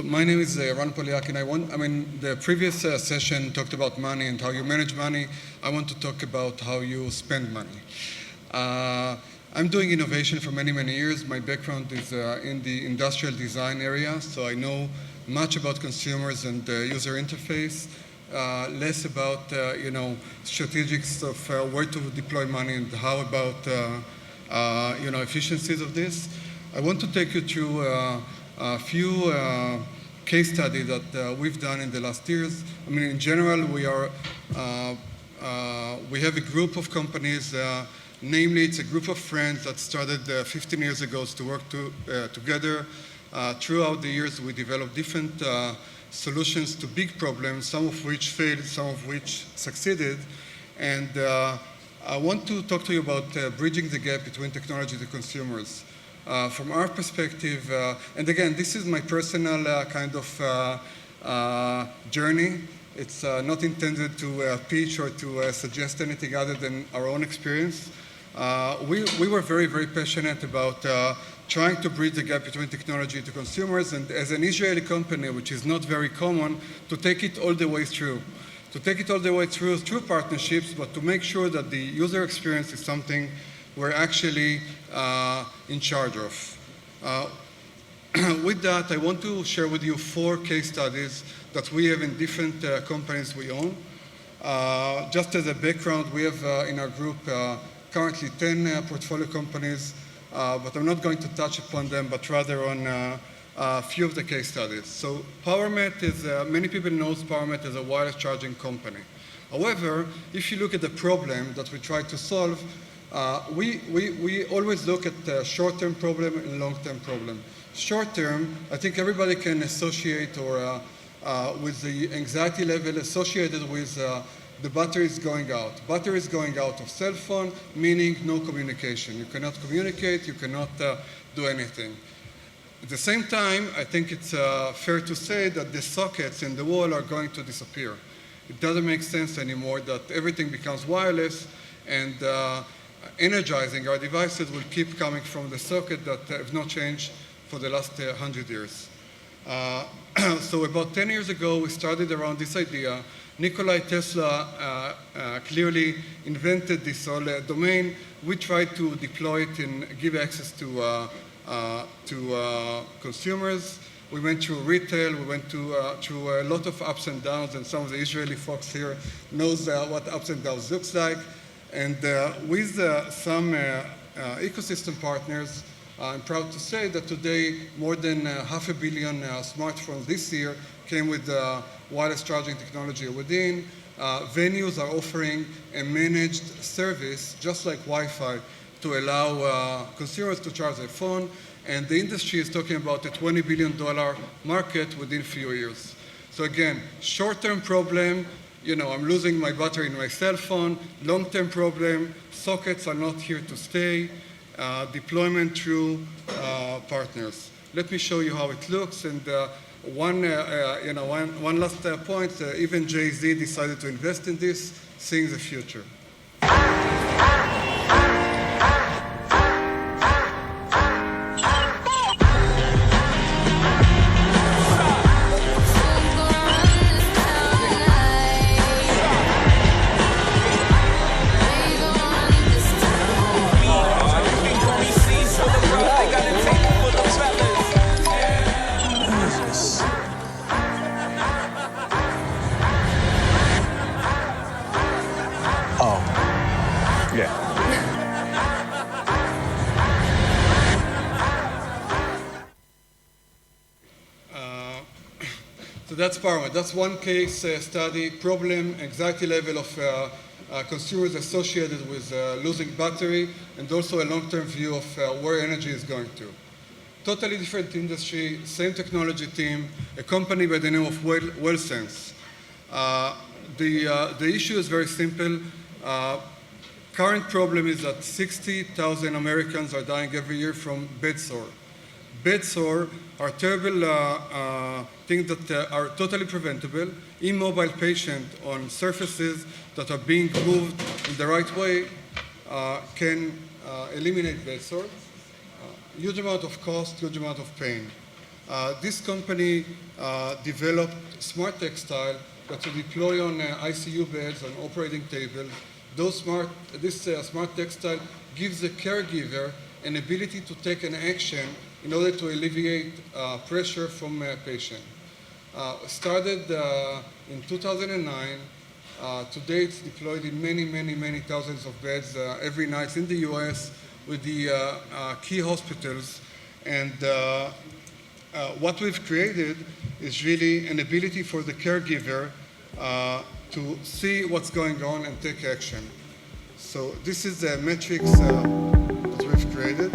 my name is Poliakin. The previous session talked about money and how you manage money. I want to talk about how you spend money. I'm doing innovation for many, many years. My background is in the industrial design area, so I know much about consumers and user interface, less about strategics of where to deploy money and how about efficiencies of this. I want to take you through a few case studies that we've done in the last years. In general, we have a group of companies. Namely, it's a group of friends that started 15 years ago to work together. Throughout the years, we developed different solutions to big problems, some of which failed, some of which succeeded. And I want to talk to you about bridging the gap between technology to consumers. From our perspective, and again, this is my personal kind of journey. It's not intended to pitch or to suggest anything other than our own experience. We were very, very passionate about trying to bridge the gap between technology to consumers, and as an Israeli company, which is not very common, to take it all the way through. To take it all the way through partnerships, but to make sure that the user experience is something we're actually in charge of. With that, I want to share with you 4 case studies that we have in different companies we own. Just as a background, we have in our group currently 10 portfolio companies, but I'm not going to touch upon them, but rather on a few of the case studies. So PowerMet is, many people know PowerMet as a wireless charging company. However, if you look at the problem that we try to solve, we always look at the short-term problem and long-term problem. Short-term, I think everybody can associate or with the anxiety level associated with the batteries going out. Batteries going out of cell phone, meaning no communication. You cannot communicate, you cannot do anything. At the same time, I think it's fair to say that the sockets in the wall are going to disappear. It doesn't make sense anymore that everything becomes wireless, and energizing our devices will keep coming from the socket that have not changed for the last 100 years. So about 10 years ago, we started around this idea. Nikola Tesla clearly invented this whole domain. We tried to deploy it and give access to consumers. We went through retail. We went through a lot of ups and downs, and some of the Israeli folks here knows what ups and downs looks like. And with some ecosystem partners, I'm proud to say that today more than 500 million smartphones this year came with wireless charging technology within. Venues are offering a managed service, just like Wi-Fi, to allow consumers to charge their phone. And the industry is talking about a $20 billion market within a few years. So again, short-term problem, I'm losing my battery in my cell phone. Long-term problem, sockets are not here to stay. Deployment through partners. Let me show you how it looks. And one last point, even Jay-Z decided to invest in this, seeing the future. So that's PowerMet. That's one case study, problem, anxiety level of consumers associated with losing battery, and also a long-term view of where energy is going to. Totally different industry, same technology team, a company by the name of WellSense. The issue is very simple. Current problem is that 60,000 Americans are dying every year from bed sore. Bed sore are terrible things that are totally preventable. Immobile patient on surfaces that are being moved in the right way can eliminate bed sores. Huge amount of cost, huge amount of pain. This company developed smart textile that to deploy on ICU beds, on operating tables. This smart textile gives the caregiver an ability to take an action in order to alleviate pressure from a patient. Started in 2009. Today it's deployed in many thousands of beds every night in the US with the key hospitals. And what we've created is really an ability for the caregiver to see what's going on and take action. So this is the metrics that we've created.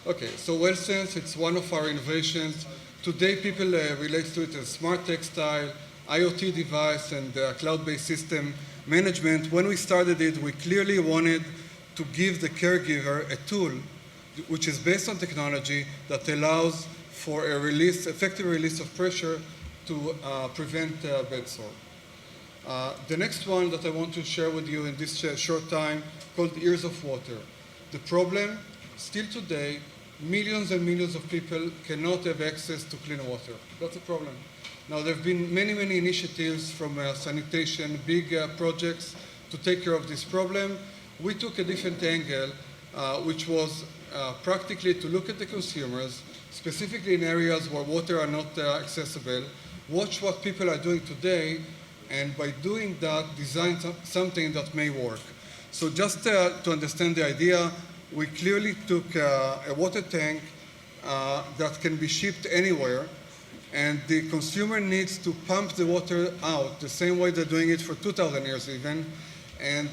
Okay, so WellSense, it's one of our innovations. Today, people relate to it as smart textile, IoT device, and cloud-based system management. When we started it, we clearly wanted to give the caregiver a tool which is based on technology that allows for a effective release of pressure to prevent bed sore. The next one that I want to share with you in this short time called Ears of Water. The problem, still today, millions and millions of people cannot have access to clean water. That's a problem. Now, there have been many initiatives from sanitation, big projects to take care of this problem. We took a different angle, which was practically to look at the consumers, specifically in areas where water are not accessible, watch what people are doing today, and by doing that, design something that may work. So just to understand the idea, we clearly took a water tank that can be shipped anywhere, and the consumer needs to pump the water out the same way they're doing it for 2,000 years even. And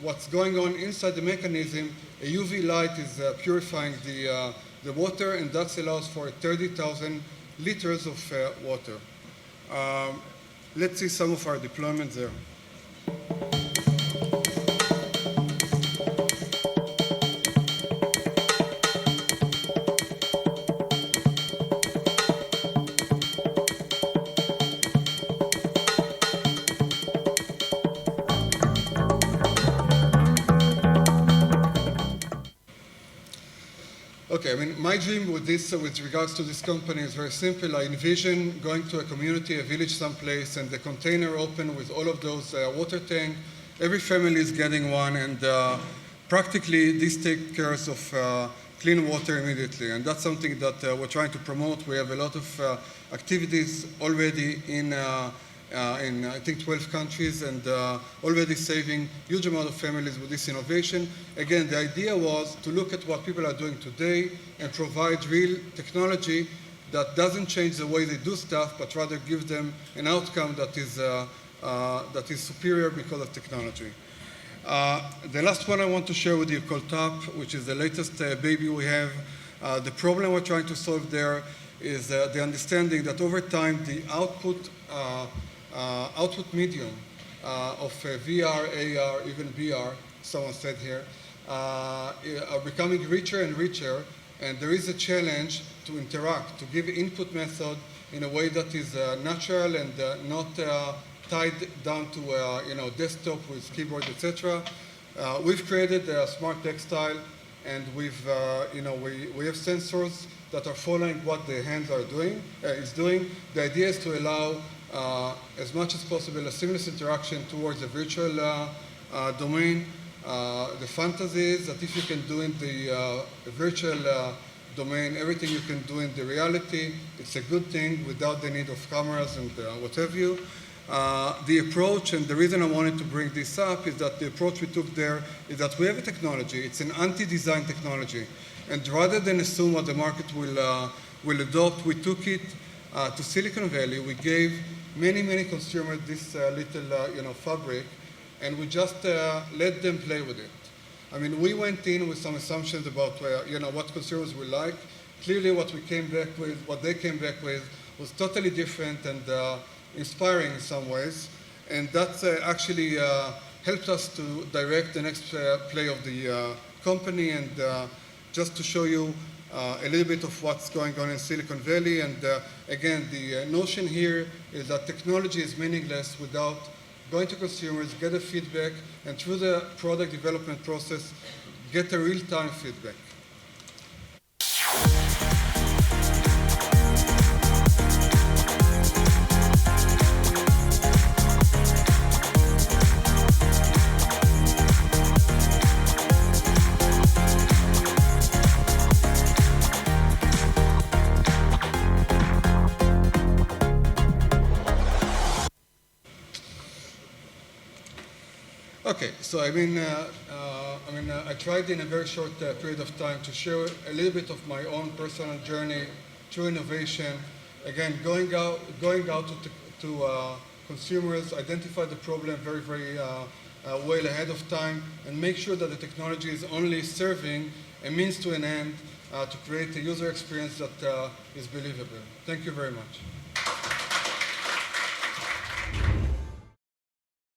what's going on inside the mechanism, a UV light is purifying the water, and that allows for 30,000 liters of water. Let's see some of our deployments there. Okay, I mean, my dream with this, with regards to this company, is very simple. I envision going to a community, a village someplace, and the container open with all of those water tanks. Every family is getting one, and practically this takes care of clean water immediately. And that's something that we're trying to promote. We have a lot of activities already in I think 12 countries, and already saving huge amount of families with this innovation. Again, the idea was to look at what people are doing today and provide real technology that doesn't change the way they do stuff, but rather give them an outcome that is superior because of technology. The last one I want to share with you called TOP, which is the latest baby we have. The problem we're trying to solve there is the understanding that over time the output medium of VR, AR, even VR, someone said here, are becoming richer and richer, and there is a challenge to interact, to give input method in a way that is natural and not tied down to desktop with keyboard, etc. We've created a smart textile, and we have sensors that are following what the hands are doing. The idea is to allow as much as possible a seamless interaction towards the virtual domain. The fantasy is that if you can do in the virtual domain everything you can do in the reality, it's a good thing without the need of cameras and what have you. The approach, and the reason I wanted to bring this up, is that the approach we took there is that we have a technology. It's an anti-design technology. And rather than assume what the market will adopt, we took it to Silicon Valley. We gave many consumers this little fabric, and we just let them play with it. I mean, we went in with some assumptions about what consumers will like. Clearly, what they came back with, was totally different and inspiring in some ways. And that actually helped us to direct the next play of the company, and just to show you a little bit of what's going on in Silicon Valley. And again, the notion here is that technology is meaningless without going to consumers, get a feedback, and through the product development process, get a real-time feedback. Okay, so I tried in a very short period of time to share a little bit of my own personal journey through innovation. Again, going out to consumers, identify the problem very, very well ahead of time, and make sure that the technology is only serving a means to an end to create a user experience that is believable. Thank you very much.